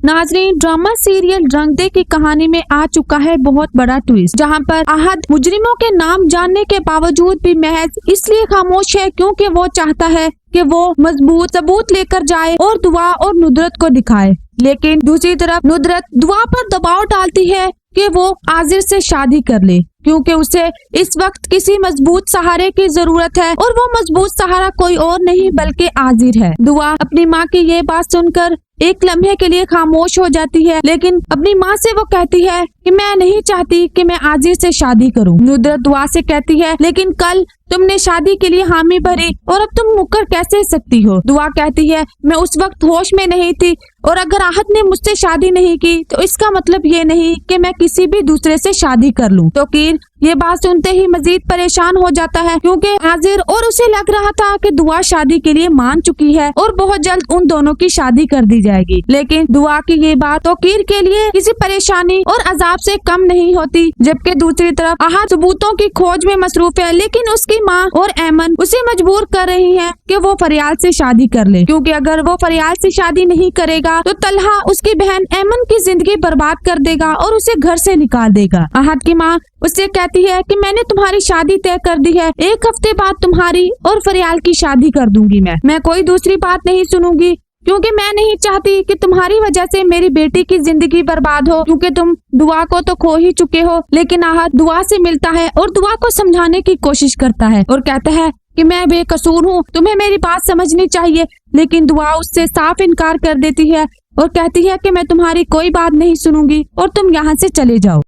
नाज़रीन, drama serial रंग दे की कहानी में आ चुका है बहुत बड़ा ट्विस्ट, जहां पर आहद मुजरिमों के नाम जानने के बावजूद भी महज इसलिए खामोश है क्योंकि वो चाहता है कि वो मजबूत सबूत लेकर जाए और दुआ और नुदरत को दिखाए। लेकिन दूसरी तरफ नुदरत दुआ पर दबाव डालती है कि वो आजिर से शादी कर ले, क्योंकि उसे इस वक्त किसी मजबूत सहारे की जरूरत है और वो मजबूत सहारा कोई और नहीं बल्कि आजिर है। दुआ अपनी माँ की ये बात सुनकर एक लम्हे के लिए खामोश हो जाती है, लेकिन अपनी माँ से वो कहती है कि मैं नहीं चाहती कि मैं आजिर से शादी करूं। नुदरत दुआ से कहती है, लेकिन कल तुमने शादी के लिए हामी भरी और अब तुम मुकर कैसे सकती हो। दुआ कहती है, मैं उस वक्त होश में नहीं थी और अगर आहद ने मुझसे शादी नहीं की तो इसका मतलब ये नहीं कि मैं किसी भी दूसरे से शादी कर लूं। तो कीर ये बात सुनते ही मजीद परेशान हो जाता है, क्योंकि आजिर और उसे लग रहा था कि दुआ शादी के लिए मान चुकी है और बहुत जल्द उन दोनों की शादी कर दी जाएगी। लेकिन दुआ की ये बात तो कीर के लिए किसी परेशानी और अजाब से कम नहीं होती, जबकि दूसरी तरफ आहद सबूतों की खोज में मसरूफ है, लेकिन उसकी माँ और ऐमन उसे मजबूर कर रही है कि वो फरियाल से शादी कर ले, क्योंकि अगर वो फरियाल से शादी नहीं करेगा तो तलहा उसकी बहन ऐमन की जिंदगी बर्बाद कर देगा और उसे घर से निकाल देगा। आहद की माँ उससे कहती है कि मैंने तुम्हारी शादी तय कर दी है, एक हफ्ते बाद तुम्हारी और फरियाल की शादी कर दूंगी। मैं कोई दूसरी बात नहीं सुनूंगी, क्योंकि मैं नहीं चाहती कि तुम्हारी वजह से मेरी बेटी की जिंदगी बर्बाद हो, क्योंकि तुम दुआ को तो खो ही चुके हो। लेकिन आहद दुआ से मिलता है और दुआ को समझाने की कोशिश करता है और कहता है कि मैं बेकसूर हूँ, तुम्हें मेरी बात समझनी चाहिए। लेकिन दुआ उससे साफ इनकार कर देती है और कहती है कि मैं तुम्हारी कोई बात नहीं सुनूंगी और तुम यहाँ से चले जाओ।